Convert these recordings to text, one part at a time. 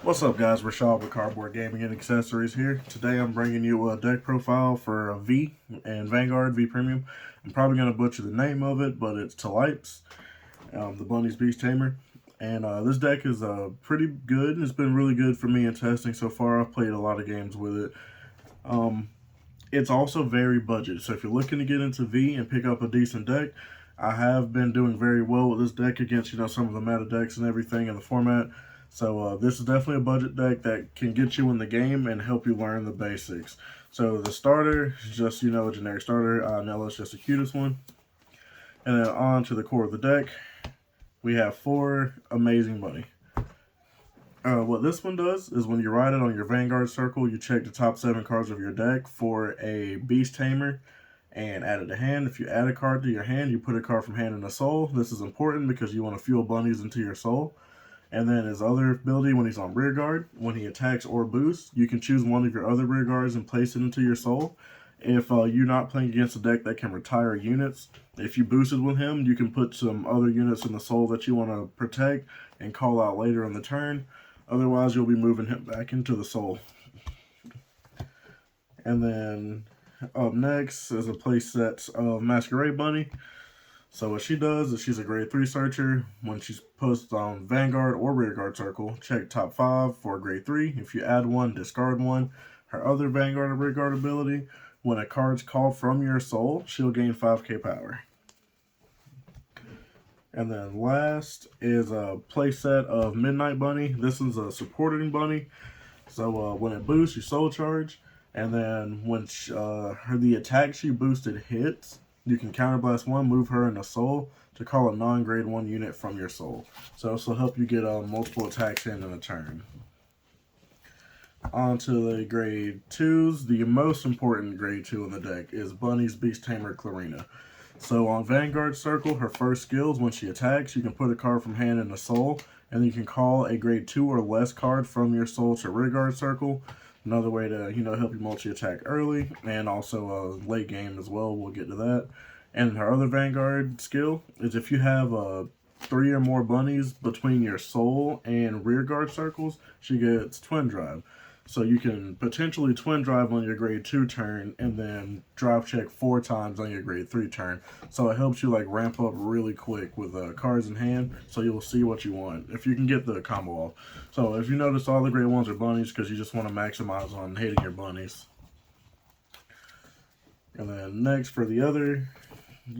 What's up, guys? Rashad with Cardboard Gaming and Accessories here. Today I'm bringing you a deck profile for a V and Vanguard V Premium. I'm probably going to butcher the name of it, but it's Tilaipse, the Bunny's Beast Tamer. And this deck is pretty good. It's been really good for me in testing so far. I've played a lot of games with it. It's also very budget, so if you're looking to get into V and pick up a decent deck, I have been doing very well with this deck against some of the meta decks and everything in the format. So this is definitely a budget deck that can get you in the game and help you learn the basics. So the starter is just, a generic starter. Nella's just the cutest one. And then on to the core of the deck, we have 4 Amazing Bunny. What this one does is when you ride it on your Vanguard circle, you check the top 7 cards of your deck for a Beast Tamer and add it to hand. If you add a card to your hand, you put a card from hand into soul. This is important because you want to fuel bunnies into your soul. And then his other ability, when he's on rear guard, when he attacks or boosts, you can choose one of your other rear guards and place it into your soul. If you're not playing against a deck that can retire units, if you boosted with him, you can put some other units in the soul that you want to protect and call out later in the turn. Otherwise, you'll be moving him back into the soul. And then up next is a playset of Masquerade Bunny. So what she does is she's a grade 3 searcher. When she's posted on Vanguard or Rearguard Circle, check top 5 for grade 3. If you add one, discard one. Her other Vanguard or Rearguard ability, when a card's called from your soul, she'll gain 5k power. And then last is a playset of Midnight Bunny. This is a supporting bunny. So when it boosts, you soul charge. And then when the attack she boosted hits, you can counterblast one, move her into soul to call a non-grade 1 unit from your soul. So this will help you get multiple attacks in a turn. On to the grade 2s. The most important grade 2 in the deck is Bunny's Beast Tamer Clarina. So on Vanguard Circle, her first skill is when she attacks, you can put a card from hand into soul, and you can call a grade 2 or less card from your soul to Rearguard Circle. Another way to, help you multi-attack early and also late game as well. We'll get to that. And her other Vanguard skill is if you have 3 or more bunnies between your soul and Rearguard circles, she gets Twin Drive. So you can potentially Twin Drive on your grade 2 turn and then drive check 4 times on your grade 3 turn. So it helps you ramp up really quick with cards in hand, so you'll see what you want if you can get the combo off. So if you notice, all the grade 1s are bunnies because you just want to maximize on hitting your bunnies. And then next for the other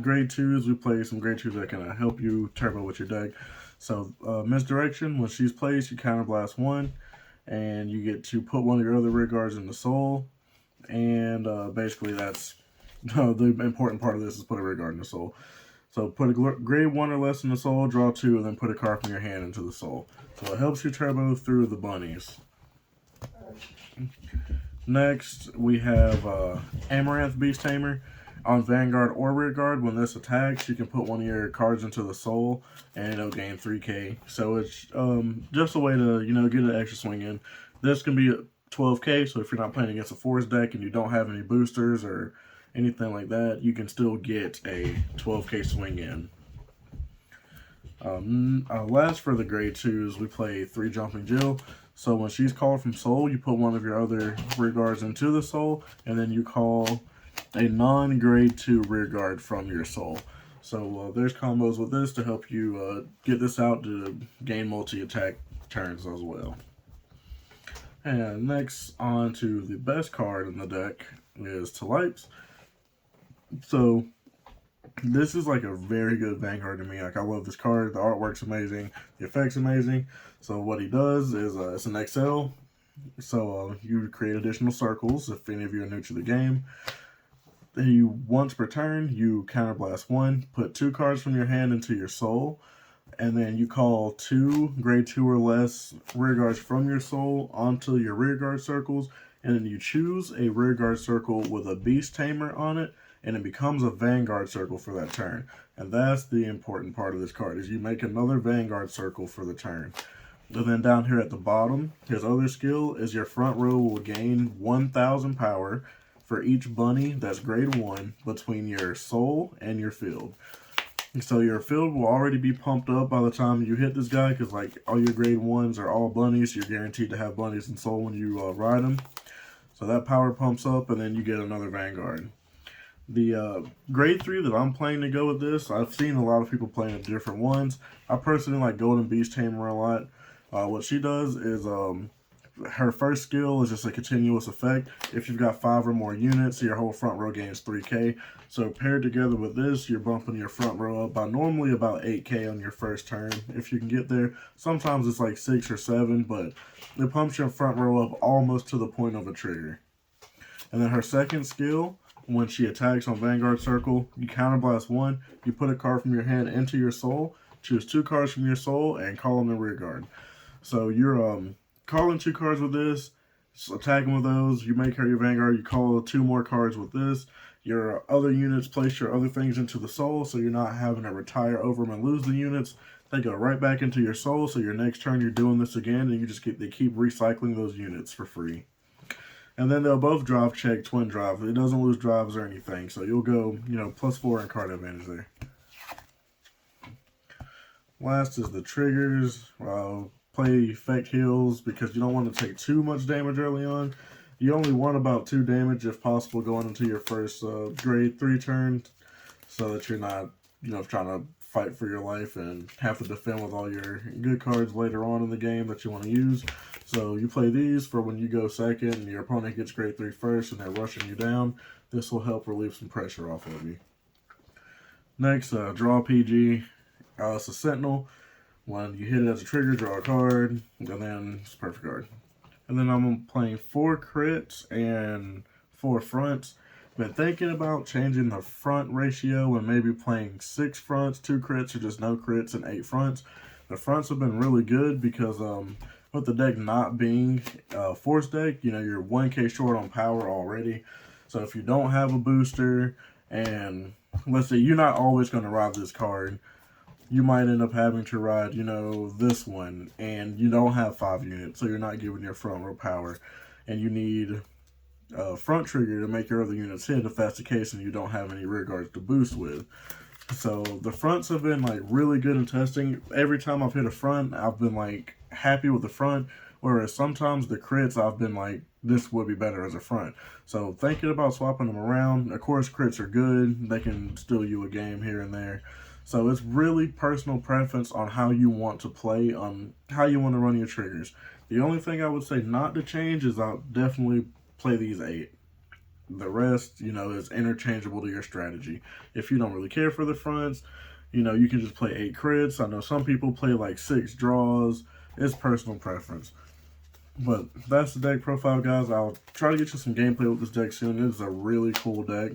grade 2s, we play some grade 2s that can help you turbo with your deck. So Misdirection, when she's placed, you counterblast 1. And you get to put one of your other rear guards in the soul. And basically that's the important part of this is put a rear guard in the soul. So put a grade 1 or less in the soul, draw 2, and then put a card from your hand into the soul. So it helps you turbo through the bunnies. Next, we have Amaranth Beast Tamer. On Vanguard or Rearguard, when this attacks, you can put one of your cards into the soul, and it'll gain 3k. So it's just a way to, get an extra swing in. This can be 12k, so if you're not playing against a forest deck and you don't have any boosters or anything like that, you can still get a 12k swing in. Last for the grade 2s, we play 3 Jumping Jill. So when she's called from soul, you put one of your other Rearguards into the soul, and then you call a non-grade 2 rear guard from your soul. So there's combos with this to help you get this out to gain multi-attack turns as well. And next on to the best card in the deck is Tilaipse. So this is a very good Vanguard to me. I love this card. The artwork's amazing. The effect's amazing. So what he does is it's an XL. So you create additional circles if any of you are new to the game. Once per turn, you counterblast 1, put 2 cards from your hand into your soul, and then you call 2 grade 2 or less rearguards from your soul onto your rearguard circles, and then you choose a rearguard circle with a Beast Tamer on it, and it becomes a Vanguard circle for that turn. And that's the important part of this card, is you make another Vanguard circle for the turn. And then down here at the bottom, his other skill is your front row will gain 1,000 power for each bunny that's grade 1 between your soul and your field. So your field will already be pumped up by the time you hit this guy, because like all your grade 1s are all bunnies. You're guaranteed to have bunnies and soul when you ride them. So that power pumps up, and then you get another Vanguard. The grade 3 that I'm playing to go with this, I've seen a lot of people playing different ones. I personally like Golden Beast Tamer a lot. What she does is her first skill is just a continuous effect. If you've got 5 or more units, your whole front row gains 3k. So paired together with this, you're bumping your front row up by normally about 8k on your first turn, if you can get there. Sometimes it's like 6 or 7, but it pumps your front row up almost to the point of a trigger. And then her second skill, when she attacks on Vanguard Circle, you counterblast 1, you put a card from your hand into your soul, choose 2 cards from your soul, and call them in rear guard. So you're calling 2 cards with this, attacking with those, you make her your Vanguard, you call 2 more cards with this. Your other units place your other things into the soul, so you're not having to retire over them and lose the units. They go right back into your soul, so your next turn you're doing this again, and they keep recycling those units for free. And then they'll both drive check, twin drive. It doesn't lose drives or anything, so you'll go, +4 in card advantage there. Last is the triggers. Play effect heals because you don't want to take too much damage early on. You only want about 2 damage if possible going into your first grade 3 turn, so that you're not, trying to fight for your life and have to defend with all your good cards later on in the game that you want to use. So you play these for when you go second and your opponent gets grade 3 first and they're rushing you down. This will help relieve some pressure off of you. Next, draw PG. It's a Sentinel. When you hit it as a trigger, draw a card, and then it's a perfect card. And then I'm playing 4 crits and 4 fronts. Been thinking about changing the front ratio and maybe playing 6 fronts, 2 crits, or just no crits and 8 fronts. The fronts have been really good because with the deck not being a force deck, you're 1k short on power already. So if you don't have a booster, and let's say you're not always going to ride this card, you might end up having to ride, this one, and you don't have 5 units, so you're not giving your front row power, and you need a front trigger to make your other units hit if that's the case and you don't have any rear guards to boost with. So the fronts have been really good in testing. Every time I've hit a front, I've been happy with the front, whereas sometimes the crits I've been this would be better as a front. So thinking about swapping them around. Of course, crits are good. They can steal you a game here and there. So it's really personal preference on how you want to play, on how you want to run your triggers. The only thing I would say not to change is I'll definitely play these 8. The rest, is interchangeable to your strategy. If you don't really care for the fronts, you can just play 8 crits. I know some people play 6 draws. It's personal preference. But that's the deck profile, guys. I'll try to get you some gameplay with this deck soon. It's a really cool deck.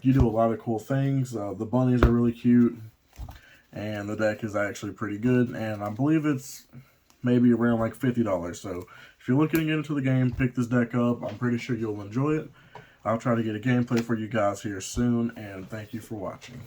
You do a lot of cool things. The bunnies are really cute, and the deck is actually pretty good. And I believe it's maybe around $50. So if you're looking to get into the game, pick this deck up. I'm pretty sure you'll enjoy it. I'll try to get a gameplay for you guys here soon, and thank you for watching.